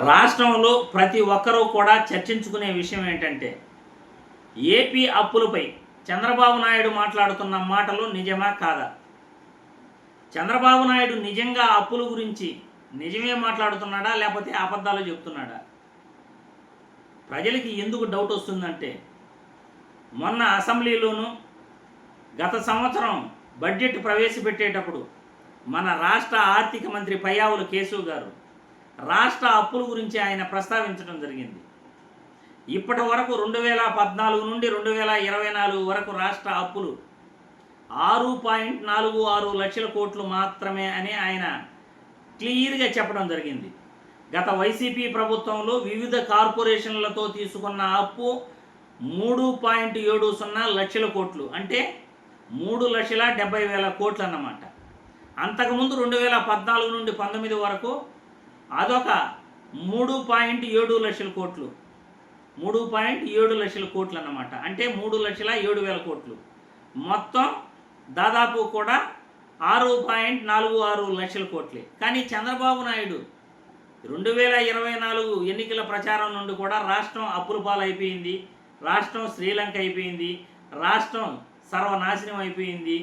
రాష్ట్రంలో ప్రతి ఒక్కరూ కూడా చర్చించుకునే విషయం ఏంటంటే ఏపీ అప్పులపై చంద్రబాబు నాయుడు మాట్లాడుతున్న మాటలు నిజమా కాదా? చంద్రబాబు నాయుడు నిజంగా అప్పుల గురించి నిజమే మాట్లాడుతున్నాడా లేకపోతే అబద్ధాలు చెప్తున్నాడా? ప్రజలకి ఎందుకు డౌట్ వస్తుందంటే మొన్న అసెంబ్లీలోనూ గత సంవత్సరం బడ్జెట్ ప్రవేశపెట్టేటప్పుడు మన రాష్ట్ర ఆర్థిక మంత్రి పయ్యావుల కేశవ్ గారు రాష్ట్ర అప్పుల గురించి ఆయన ప్రస్తావించడం జరిగింది. ఇప్పటి వరకు 2014 నుండి 2024 వరకు రాష్ట్ర అప్పులు 6.46 లక్షల కోట్లు మాత్రమే అని ఆయన క్లియర్గా చెప్పడం జరిగింది. గత వైసీపీ ప్రభుత్వంలో వివిధ కార్పొరేషన్లతో తీసుకున్న అప్పు 3.70 లక్షల కోట్లు, అంటే 3,70,000 కోట్లు అన్నమాట. అంతకుముందు 2014 నుండి 19 వరకు అదొక 3.7 లక్షల కోట్లు, 3.7 లక్షల కోట్లు అన్నమాట, అంటే 3,07,000 కోట్లు. మొత్తం దాదాపు కూడా 6.46 లక్షల కోట్లే. కానీ చంద్రబాబు నాయుడు 2024 ఎన్నికల ప్రచారం నుండి కూడా రాష్ట్రం అప్పుల పాలైపోయింది, రాష్ట్రం శ్రీలంక అయిపోయింది, రాష్ట్రం సర్వనాశనం అయిపోయింది,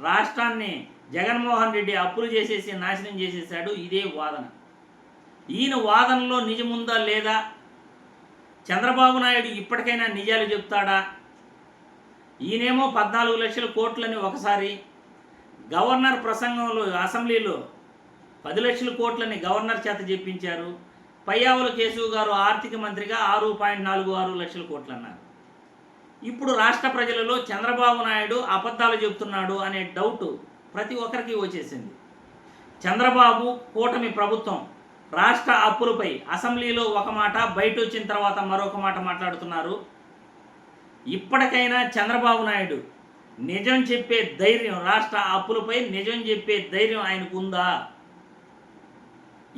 రాష్ట్రాన్ని జగన్మోహన్ రెడ్డి అప్పులు చేసేసి నాశనం చేసేసాడు. ఇదే వాదన. ఈయన వాదనలో నిజముందా లేదా? చంద్రబాబు నాయుడు ఇప్పటికైనా నిజాలు చెప్తాడా? ఈయనేమో 14 లక్షల కోట్లని ఒకసారి, గవర్నర్ ప్రసంగంలో అసెంబ్లీలో 10 లక్షల కోట్లని గవర్నర్ చేత చెప్పించారు. పయ్యావుల కేశవ్ గారు ఆర్థిక మంత్రిగా 6.46 లక్షల కోట్లు అన్నారు. ఇప్పుడు రాష్ట్ర ప్రజలలో చంద్రబాబు నాయుడు అబద్ధాలు చెప్తున్నాడు అనే డౌట్ ప్రతి ఒక్కరికి వచ్చేసింది. చంద్రబాబు కూటమి ప్రభుత్వం రాష్ట్ర అప్పులపై అసెంబ్లీలో ఒక మాట, బయట వచ్చిన తర్వాత మరొక మాట మాట్లాడుతున్నారు. ఇప్పటికైనా చంద్రబాబు నాయుడు నిజం చెప్పే ధైర్యం, రాష్ట్ర అప్పులపై నిజం చెప్పే ధైర్యం ఆయనకు ఉందా?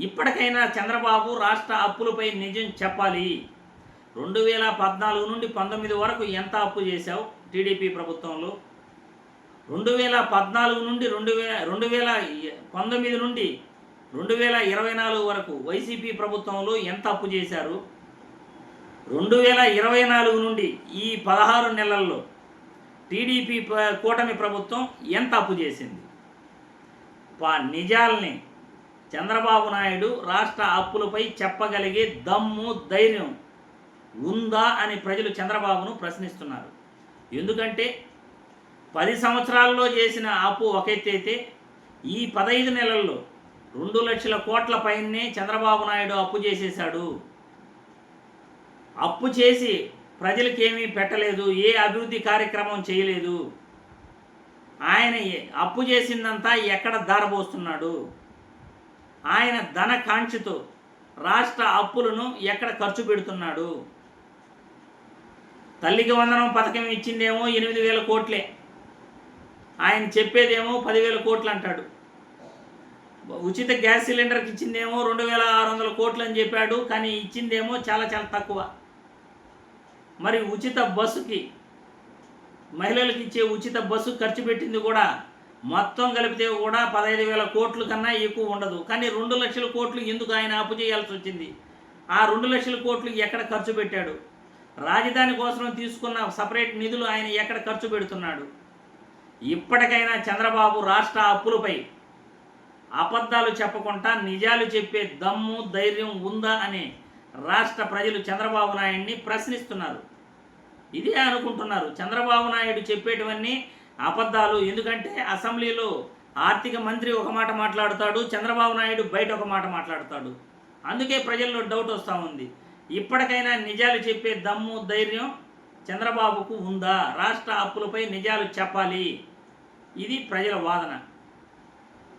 ఇప్పటికైనా చంద్రబాబు రాష్ట్ర అప్పులపై నిజం చెప్పాలి. 2014 నుండి 19 వరకు ఎంత అప్పు చేశావు టీడీపీ ప్రభుత్వంలో? 2014 నుండి 2019 నుండి 2024 వరకు వైసీపీ ప్రభుత్వంలో ఎంత అప్పు చేశారు? 2024 నుండి ఈ 16 నెలల్లో టీడీపీ కూటమి ప్రభుత్వం ఎంత అప్పు చేసింది? నిజాల్ని చంద్రబాబు నాయుడు రాష్ట్ర అప్పులపై చెప్పగలిగే దమ్ము, ధైర్యం ఉందా అని ప్రజలు చంద్రబాబును ప్రశ్నిస్తున్నారు. ఎందుకంటే 10 సంవత్సరాల్లో చేసిన అప్పు ఒక ఎత్తైతే ఈ 15 నెలల్లో 2 లక్షల కోట్ల పైనే చంద్రబాబు నాయుడు అప్పు చేసేశాడు. అప్పు చేసి ప్రజలకేమీ పెట్టలేదు, ఏ అభివృద్ధి కార్యక్రమం చేయలేదు. ఆయన అప్పు చేసిందంతా ఎక్కడ దారబోస్తున్నాడు? ఆయన ధన కాంక్షతో రాష్ట్ర అప్పులను ఎక్కడ ఖర్చు పెడుతున్నాడు? తల్లికి వందనం పథకం ఇచ్చిందేమో 8,000 కోట్లే, ఆయన చెప్పేదేమో 10,000 కోట్లు అంటాడు. ఉచిత గ్యాస్ సిలిండర్కి ఇచ్చిందేమో 2,600 కోట్లు అని చెప్పాడు, కానీ ఇచ్చిందేమో చాలా చాలా తక్కువ. మరి ఉచిత బస్సుకి, మహిళలకు ఇచ్చే ఉచిత బస్సు ఖర్చు పెట్టింది కూడా మొత్తం కలిపితే కూడా 15,000 కోట్ల కన్నా ఎక్కువ ఉండదు. కానీ 2 లక్షల కోట్లు ఎందుకు ఆయన అప్పు చేయాల్సి వచ్చింది? ఆ 2 లక్షల కోట్లు ఎక్కడ ఖర్చు పెట్టాడు? రాజధాని కోసం తీసుకున్న సపరేట్ నిధులు ఆయన ఎక్కడ ఖర్చు పెడుతున్నాడు? ఇప్పటికైనా చంద్రబాబు రాష్ట్ర అప్పులపై అబద్ధాలు చెప్పకుండా నిజాలు చెప్పే దమ్ము, ధైర్యం ఉందా అని రాష్ట్ర ప్రజలు చంద్రబాబు నాయుడిని ప్రశ్నిస్తున్నారు. ఇదే అనుకుంటున్నారు, చంద్రబాబు నాయుడు చెప్పేటివన్నీ అబద్ధాలు. ఎందుకంటే అసెంబ్లీలో ఆర్థిక మంత్రి ఒక మాట మాట్లాడుతాడు, చంద్రబాబు నాయుడు బయట ఒక మాట మాట్లాడతాడు. అందుకే ప్రజల్లో డౌట్ వస్తూ ఉంది. ఇప్పటికైనా నిజాలు చెప్పే దమ్ము, ధైర్యం చంద్రబాబుకు ఉందా? రాష్ట్ర అప్పులపై నిజాలు చెప్పాలి, ఇది ప్రజల వాదన.